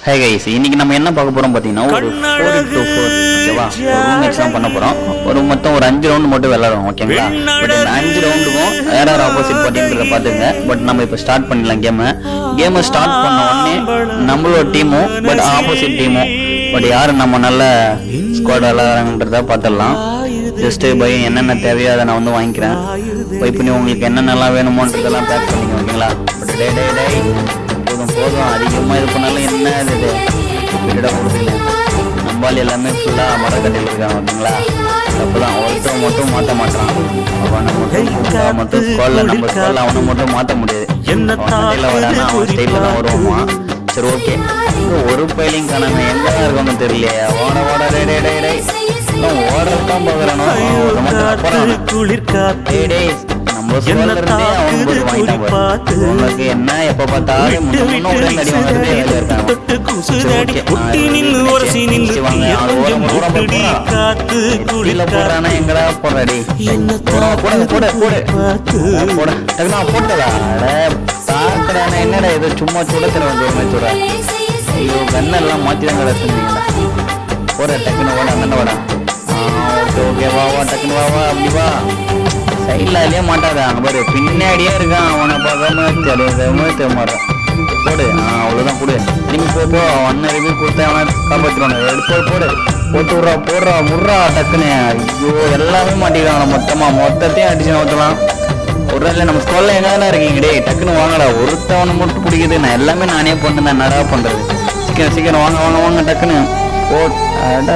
Hey guys, இன்னைக்கு நம்ம என்ன பார்க்க போறோம் பார்த்தீங்கன்னா ஒரு 4-4 ஓகேவா, ஒரு ரூம் மேட்ச் தான் பண்ண போறோம். மொத்தம் ஒரு 5 ரவுண்ட் மட்டும் விளையாடுவோம் ஓகேங்களா. பட் இந்த 5 ரவுண்டுக்கும் யார் யார் ஆப்போசிட் பார்ட்டின்றத பார்த்துங்க. பட் நம்ம இப்போ ஸ்டார்ட் பண்ணிடலாம் கேமை ஸ்டார்ட் பண்ண உடனே நம்மளோட டீமும் பட் ஆப்போசிட் டீமும் பட் யார் நம்ம நல்ல ஸ்குவாட் விளையாடுறாங்கன்றத பார்த்துடலாம். ஜஸ்ட் பை என்னென்ன தேவையோ அதை நான் வந்து வாங்கிக்கிறேன். பை பண்ணி உங்களுக்கு என்னென்னலாம் வேணுமோன்றதெல்லாம் பேக் பண்ணிங்க ஓகேங்களா. பட் டே போதும் அதிகமாக இது பண்ணாலும் என்ன இது வீட கொடுக்கல. நம்பால் எல்லாமே ஃபுல்லாக மரக்கட்டையில் இருக்காங்க ஓகேங்களா. அப்போ தான் ஒருத்தவங்க மட்டும் மாற்ற மாட்டான். அவனை மட்டும் ஸ்கூலில் நம்ம ஸ்கூலில் அவனை மட்டும் மாற்ற முடியாது. அவன் வரானா அவன் ஸ்டைலில் தான் வருவாமா. சரி ஓகே, ஒரு பயிலையும் காணாம எங்கே தான் இருக்கவங்க தெரியலையே. ஓட டே ஓடத்தான் பார்க்குறானோ உனக்கு என்ன எப்ப பார்த்தாலும் எங்கடா போடுறடி போட்டதா பாக்கடா என்னடா இது சும்மா சுட தருவாங்க. ஐயோ கண்ணெல்லாம் மாத்திதான் கிடக்குங்களா. போற டக்குன்னு ஓட அண்ணன் வாடா. ஓகே ஓகே வா டக்குன்னு வா அப்படி வா. சைடில் அதிலே மாட்டாதா அங்கே பாரு பின்னாடியே இருக்கான். அவனை பார்க்காம மாறான். போடு அவ்வளோதான் கொடு. திரும்பி போ அண்ணன் ரிவ்யூ கொடுத்து அவனை காப்பாற்றிடுவாங்க. போட்டு போடுறா முட்றா டக்குன்னு. ஐயோ எல்லாமே மாட்டிக்கிறாங்க. மொத்தத்தையும் அடிச்சு நோத்தலாம். ஒரு நாள் நம்ம ஸ்கூலில் எங்கே இருக்கீங்க டே டக்குன்னு வாங்கடா. ஒருத்தவனை மட்டும் பிடிக்குது. நான் எல்லாமே நானே பண்ணேன். என்னடா பண்ணுறது. சீக்கிரம் வாங்க டக்குன்னு போ.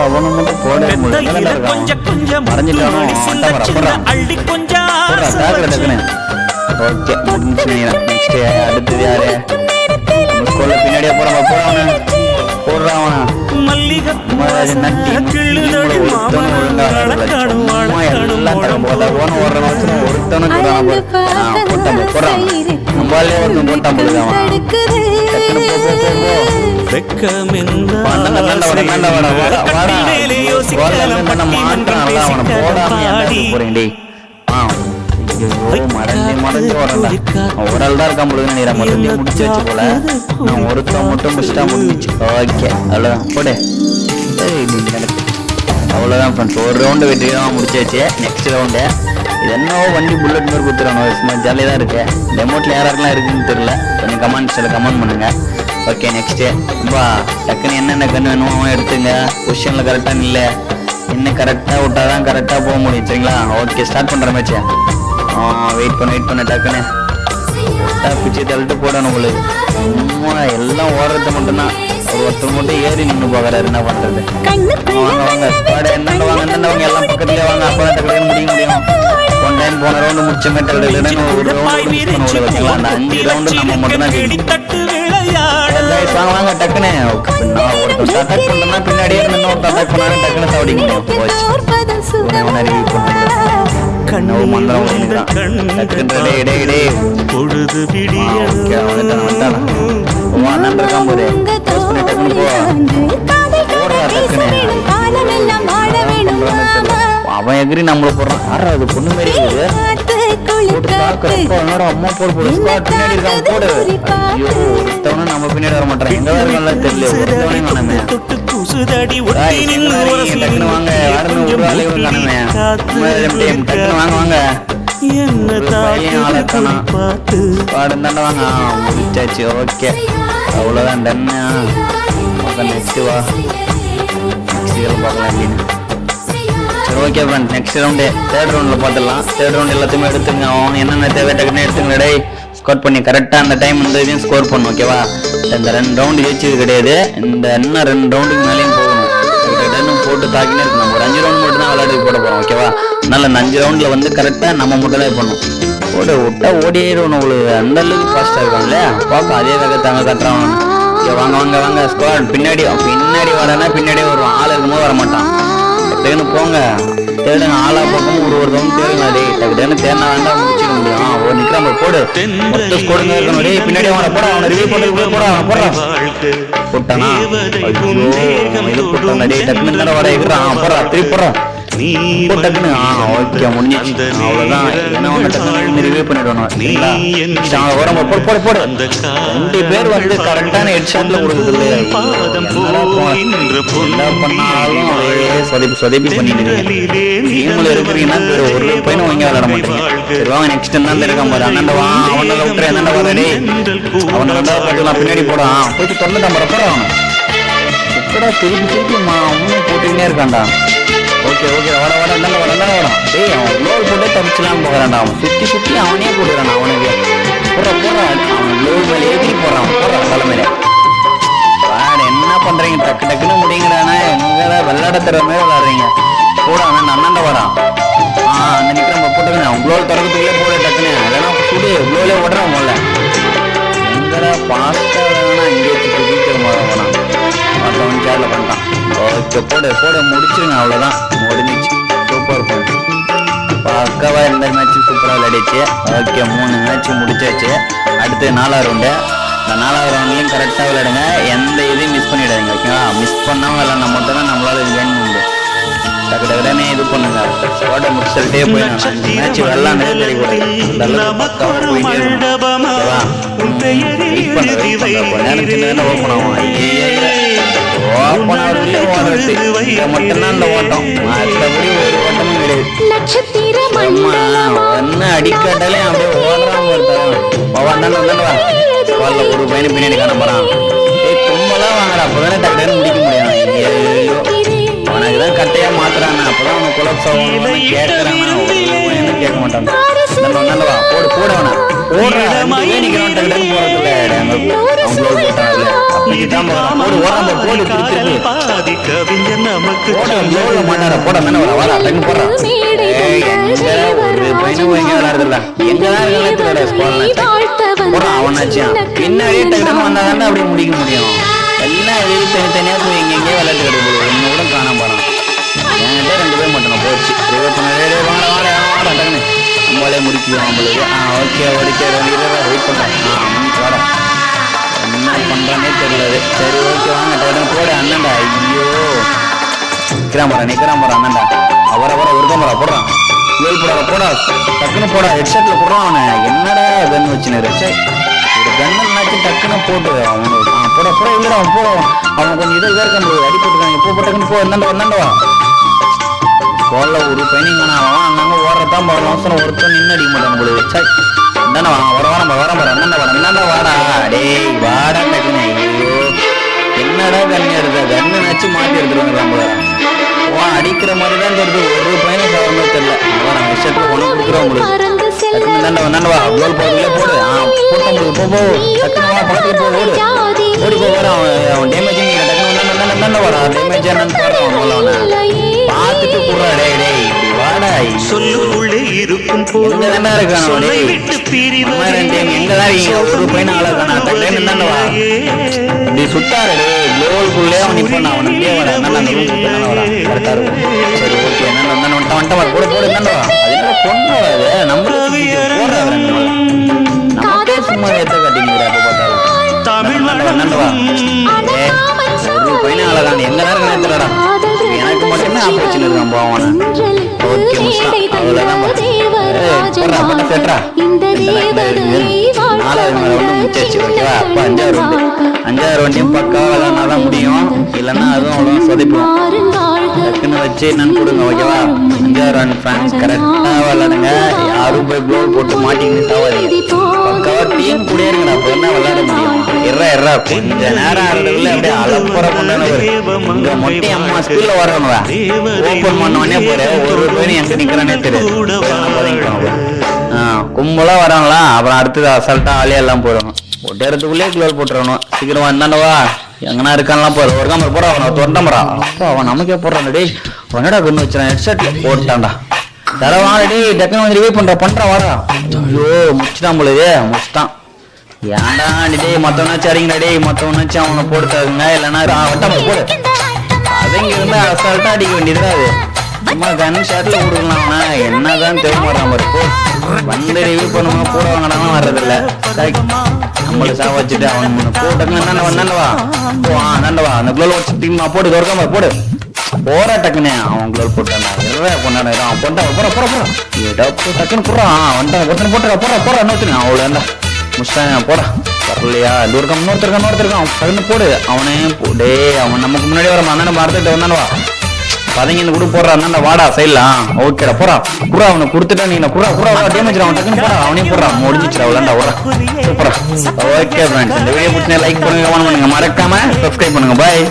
அவனை மட்டும் போட மறைஞ்சிட்டானோ டக்குன்னு. ஓகே நெக்ஸ்ட் அடுத்தது யாரு ஸ்கூல்ல பின்னாடியே போடுறான். ஓரால் தான் இருக்கான் பொழுது நினைக்கிறேன். மொத்தத்தையும் முடிச்சு வச்சு போல நான் ஒருத்தன் மட்டும் முடிச்சுட்டா முடிஞ்சிச்சு. ஓகே அவ்வளோதான் போடு. அவ்வளோதான் ஃப்ரெண்ட்ஸ், ஒரு ரவுண்டு வெற்றியாக முடிச்சாச்சு. நெக்ஸ்ட் ரவுண்டு இது என்னவோ வண்டி புல்லட் மாதிரி கொடுத்துருவாங்க. சும்மா ஜாலியாக தான் இருக்கு. டெமோட்டில் யாரெல்லாம் இருக்குன்னு தெரியல. கொஞ்சம் கமெண்ட்ஸில் கமெண்ட் பண்ணுங்க. ஓகே நெக்ஸ்ட்டு ரொம்ப டக்குன்னு என்னென்ன கன்று வேணுமோ எடுத்துங்க. பொசிஷனில் கரெக்டாக இல்லை என்ன கரெக்டாக விட்டால் தான் கரெக்டாக போக முடியும் சரிங்களா. ஓகே ஸ்டார்ட் பண்ணுற மேட்ச்சு. வெயிட் பண்ண டக்குன்னு பிச்சு தள்ளிட்டு போடணும் உங்களுக்கு. சும்மா எல்லாம் ஓடுறது மட்டும்தான். ஒருத்தர் மட்டும் ஏறி நின்று பார்க்குறாரு. என்ன பண்ணுறது. வாங்க ஸ்குவாட் என்னென்ன வாங்க எல்லாம் பக்கத்துலேயே வாங்க. அப்போ தான் டக்குனு முடியும். போன ரவுண்டு முடிச்ச மேட்டர் ஒரு ரவுண்டு வச்சுக்கலாம். அந்த 5 ரவுண்டு நம்ம மட்டும் தான் வாங்க டக்குன்னு. நான் ஒருத்தர் அட்டாக் பண்ணா பின்னாடியே நின்று ஒருத்தர் அட்டாக் பண்ணாலும் டக்குன்னு சாப்பிட முடியும். அவன் எகிரி நம்மள போடுறான். யாரா அது பொண்ணு மாதிரி இருக்குது. அம்மா போடு பின்னாடி இருக்கான் போடு. ஐயோ ஒருத்தவனும் நம்ம பின்னாடி வர மாட்டான். எங்க வரல தெரியல. ஒருத்தவனையும் காணுமே. டக்குன்னு வாங்க யாருன்னு ஒரு ஆளையும் காணுமே. டக்குன்னு வாங்க பாடுந்தாண்ட வாங்க. முடிச்சாச்சு. ஓகே அவ்வளோதான் டன்னு. நெக்ஸ்ட் வா நெக்ஸ்ட் இதில் பார்க்கலாம் அப்படின்னு. சரி okay friend, next round third ரவுண்டில் பார்த்துடலாம். தேர்ட் ரவுண்ட் எல்லாத்தையுமே எடுத்துங்க. அவன் என்னென்ன தேவை டக்குன்னு எடுத்துங்க. டே ஸ்கோர் பண்ணி கரெக்டாக அந்த டைம் இந்த இதையும் ஸ்கோர் பண்ணும் ஓகேவா. இந்த 2 ரவுண்டு ஜெயிச்சது கிடையாது. இந்த இன்னும் 2 ரவுண்டுக்கு மேலேயும் போகணும். போட்டு தாக்கினே இருக்கு. நம்ம ஒரு 5 ரவுண்ட் மட்டும் தான் விளையாட்டு போட போகிறோம் ஓகேவா. அதனால அந்த 5 ரவுண்டில் வந்து கரெக்டாக நம்ம மட்டும் தான் பண்ணணும். விட்டா ஓடிடும். உங்களுக்கு அந்த அளவுக்கு ஃபாஸ்ட்டாக இருக்காங்களே பார்க்க அதே வேகத்தை அங்கே கட்டுறாங்க. ஓகே வாங்க ஸ்குவாட் பின்னாடி வரேன்னா பின்னாடியே வருவான். ஆள் இருக்கும்போது வர மாட்டான். டக்குன்னு போங்க தேடுங்க. ஆளா பக்கம் ஒரு ரவுண்ட் தேடுங்க. டே டக்குன்னு தேடினா வேண்டாம் முடிச்சிட முடியும். ஒரு நிற்கிறான் போடு மொத்த ஸ்கோடுங்க இருக்கணும். டே பின்னாடி அவனை போட அவனை ரிவ்யூ பண்ணுறது போட்டானா. இது போட்டான். டே டக்குன்னு வர எகிறான் போடுறா திருப்பி போடுறான். டக்குன்னு ஓகே முடிஞ்சிச்சு. அவ்வளோதான். என்ன டக்குன்னு ரிவ்யூ பண்ணிடுவாங்க. போடு 2 பேர் வந்து கரெக்டான ஹெட் ஷாட்ல கொடுக்குறது. என்ன பண்ணாலும் சொதப்பி பண்ணிட்டு நீங்களும் இருக்கிறீங்கன்னா ஒரு பையனும் வாங்கி விளையாட மாட்டீங்க. சரி வாங்க நெக்ஸ்ட் என்ன இருக்கான் பாரு. அண்ணன் வா அவனை விட்டுற என்னென்ன வரடே அவனை ரெண்டாவது பார்த்துலாம் பின்னாடி போடான் போயிட்டு தொண்டை போற அவனை எப்படா திருப்பி அவனும் போட்டுக்கிட்டே இருக்கான்டா. ஓகே வர என்ன வரான் டேய் அவன் லோல் போட்டு தப்பிச்சலாம் போகிறான்டா. அவன் சுற்றி அவனே போடுறான் அவனுக்கு போடுறான் அவன் லோல் மேலே ஏற்றி போடுறான் தலைமையில. என்ன பண்றீங்க டக்குன்னு முடியுங்கடானா எங்களை விளையாட தர மாதிரி விளையாடுறீங்க. போட அண்ணன் வரான் அந்த நிக்கிறோம் போட்டுக்கணும் அவன் குளோல் திறக்கத்துக்குள்ளே போட டக்குன்னு இல்லைன்னா சுடு குளோலே ஓடுறான் போல எங்கடா பாஸ்டா வேணா இங்கே வச்சு குதிக்கிற மாதிரி வேணாம் மற்றவன் சேரில் பண்ணிட்டான். ஓகே போட முடிச்சிருங்க அவ்வளோதான் முடிஞ்சிச்சு. சூப்பர் ஃப்ரெண்ட் பக்காவா இந்த மேட்ச் சூப்பராக விளையாடிச்சு. ஓகே 3 மேட்ச் முடிச்சாச்சு. அடுத்து 4வது ரவுண்டு. இந்த 4வது ரவுண்ட்லையும் கரெக்டாக விளையாடுங்க. எந்த இதையும் மிஸ் பண்ணிடாதீங்க ஓகேவா. மிஸ் பண்ணாமல் விளையாடினா மட்டும் தான் நம்மளால வேன் உண்டு. டக்குனே இது பண்ணுங்க ஓட முடிச்சுட்டே போயிடலாம். மேட்ச் விளாண்டே தெரியக்கூடாது. இந்த அளவுக்கு பக்காவாக போயிட்டே இருக்கும் ஓகேவா. வெயிட் பண்ணுறப்போ நேரம் சின்ன ஓப்பன் ஆகும். ஓப்பன் ஆகிறதுல ஓடுறது இதை மட்டும்தான் இந்த ஓட்டம். மற்றபடி ஒரு ஓட்டமும் கிடையாது. என்ன அடிக்காட்டாலே அப்படியே ஓடுறாங்க ஒருத்தவா ஒரு பையனு பின்னாடி காண போறான். கும்பலாம் வாங்குற அப்பதானே டக்குனு முடிக்க முடியும். அவனுக்குதான் கட்டையா மாத்துறாங்க அப்பதான் அவனை குலப்ஸ் கேட்கறாங்க கேட்க மாட்டான். போடு அவனை போடுறான் டக்குனு போறதுல அவங்களோட போட்டாங்கல்ல அப்படிதான் போடு மாட்டாரா போட வர டக்கு போடுறான். ஒரு பையனும் வாங்கி விளையாடுறதில்ல எங்கதான் போடுறான் அவனாச்சும் பின்னாடியே டக்குனு வந்தாதான் அப்படி முடிக்க முடியும். எல்லாம் வெளியே தனித்தனியா போய் எங்கெங்கே விளையாட்டு கிடையாது. ஒன்னு கூட காண போறான். என்கிட்ட 2 பேர் மட்டும் போச்சு வாட டக்குனு நம்மளே முடிக்குவோம் நம்மளுக்கு. ஓகே வெயிட் பண்றேன் வாடா என்ன பண்றானே தெரியல. சரி ஓகே வாங்க டக்குனு போடு அண்ணன்டா. ஐயோ நிக்கிறான் போறான் அண்ணன்டா. அவரை ஒருக்கம் போடுறான் வேல் போடா டக்குன்னு போடா ஹெட்செட்ல போடுறான். அவனை என்னடா கன் வச்சுன்னு ஒரு கண்ணாச்சும் டக்குன்னு போட்டு அவனுக்கு போட இல்லடா அவன் போட அவன் கொஞ்சம் இதாக இருக்க முடியாது. அடி போட்டுருக்காங்க டக்குன்னு போ என்னண்டவா போடல ஒரு பையனிங் அவன் அங்கங்க ஓடுறதான் போடுற அவசரம் ஒருத்தன் நின்று அடிக்க மாட்டான் உங்களுக்கு. சரி இந்தாண்டா வர வாடா டேய் வாடா டக்குன்னு. ஐயோ என்னடா கண்ணு எடுத்த கண்ணு நச்சு மாற்றி எடுத்துருவாங்க. அடிக்கிற மாதிரி தான் தெரியுது. ஒரு பையனும் கவர்மே தெரியல. அவன் விஷயத்துல ஒன்று கொடுக்குறவங்களுக்கு வந்தாண்டவா அவ்வளோ போடுறதுல போடு போட்ட முடியும் போ டக்குனு வா பக்கத்துல ஓடி போற அவன் டேமேஜ் டக்குனு வாடா டேமேஜ் என்னன்னு போடுறான் அவனை பார்த்துட்டு போடுறா டேய் இப்படி வாடா சொல்லுள்ளே இருக்கும் எங்கதாண்டா இருக்கான் எங்கதான் ஒரு பையனை ஆளாக்கானா டக்குனு என்னவா இப்படி சுத்தாரு கோல்குள்ளே அவன் நிப்பான் அவனுக்கே வர வரா கரெக்டா இருக்கும். சரி ஓகே என்ன வந்துட்டா போடு என்னவா அது என்ன பொண்ணு நம்மளுக்கு போடுறாங்க நமக்கே சும்மா ஏத்த கட்டிங்கிறா பார்த்தாலும் ஒரு பையனை அழகான எங்க நேரம் நினைத்துறாடா எனக்கு மட்டுமே ஆப்போசிஷன் இருக்கான் போவான. ஓகே முஸ்தான் அவ்வளோதான் முடிச்சாச்சு ஓகேவா. அப்போ 5வது ரவுண்டையும் பக்காவாக விளாட்னா முடியும். இல்லைன்னா அதுவும் அவ்வளோ சொதைப்போம். டக்குன்னு வச்சு என்னன்னு கொடுங்க ஓகேவா. 5வது ரவுண்ட் ஃபேன்ஸ் கரெக்டாக விளாடுங்க. யாரும் போய் ப்ளோ போட்டு மாட்டிக்கின்னு சாவாதீங்க. பக்காவா டீம் கூட இருங்கடா அப்போ என்ன விளாட முடியும். எர்றா கொஞ்ச நேரம் ஆடுறதுல அப்படியே அலப்புற கொண்டானவர் இங்கே மொட்டை அம்மா ஸ்கூலில் வரணுவா ஓப்பன் பண்ணவனே போற ஒரு பேரும் எங்கே நிற்கிறானே தெரியாது. கும்பலாக வராங்களா அப்புறம் அடுத்தது அசால்ட்டா ஆளே எல்லாம் போயிடணும். ஒட்டேறதுக்குள்ளே க்ளோல் போட்டுறணும். சீக்கிரமா இருந்தாண்டவா எங்கன்னா இருக்கான்லாம் போற ஒரு காமர் போட அவனை தொண்டம்பரா அப்போ அவன் நமக்கே போடுறான். டேய் அவனடா கொண்டு வச்சுறான் ஹெட்செட்ல போட்டான்டா. தரவான் டேய் டக்குனு வந்து ரிவைவ் பண்றான் வாடா. ஐயோ முடிச்சுட்டான் பொழுது முடிச்சுட்டான். ஏன்டா டேய் மற்றவனாச்சும் அடிங்கடா டேய் மற்றவனாச்சும் அவனை போட்டுத்தாருங்க இல்லைன்னா வட்டாம போடு. அதங்க இருந்தா அசால்ட்டா அடிக்க வேண்டியதுதான். அது சும்மா கன் ஷாட்ல கொடுக்கலாம்னா என்னதான் தேவைப்படுறான் பாரு. வந்து ரிவ்யூ பண்ணுமா கூட வாங்கினாலும் வர்றதில்ல. நம்மள சா வச்சுட்டு அவன் போட்டங்க வந்தாண்டவா நண்டவா அந்த குளோல் வச்சுட்டீங்களா போடு துறக்காம போடு போற டக்குனே அவன் குளோல் போட்டான் கொண்டாடுறான் போட்டா டக்குன்னு போடுறான் வந்துட்டான் ஒருத்தனை போட்டுறா போடுறா இன்னொருத்தனை அவ்வளோ முஸ்தான் போடா வரலையா? இது இருக்கான், இன்னொருத்தருக்கான் பதுன்னு போடு. அவனே போடே, அவன் நமக்கு முன்னாடி வர அண்ணனை மறந்துட்டு வந்தானவா பதங்க கூட போடுறா. அண்ணா வாடா சைட்லாம். ஓகேடா போறா குறா, அவனை கொடுத்துட்டா நீ குறா டேமேஜ் அவன் டக்குன்னு போறா. அவனையும் போடுறா, முடிஞ்சிச்சுடா விளாண்டா ஓடுறா. சூப்பரா. ஓகே ஃப்ரெண்ட்ஸ், இந்த வீடியோ பிடிச்சா லைக் பண்ணுங்க, கமெண்ட் பண்ணுங்க, மறக்காம சப்ஸ்கிரைப் பண்ணுங்க. பாய்.